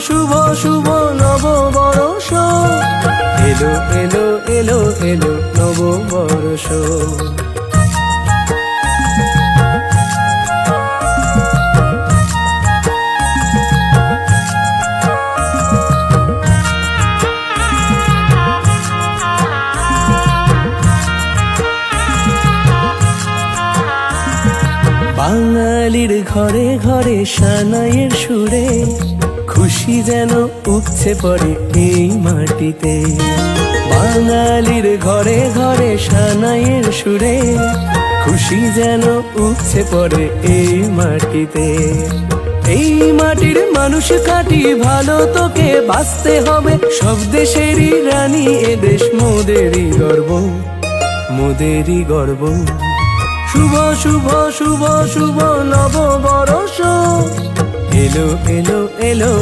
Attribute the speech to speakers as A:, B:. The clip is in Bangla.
A: শুভ শুভ নববর্ষ, এলো এলো এলো এলো নববর্ষ। বাঙালির ঘরে ঘরে সানাইয়ের সুরে, খুশি যেন উপচে পড়ে এই মাটিতে। বাঙালির ঘরে ঘরে সানাইয়ের সুরে, খুশি যেন উপচে পড়ে এই মাটিতে। এই মাটির মানুষ খাঁটি, ভালো তোকে বাঁচতে হবে, সব দেশেরই রানী এদেশ, মোদেরই গর্ব, মোদেরই গর্ব। শুভ শুভ শুভ শুভ নববর্ষ, এলো এলো এলো।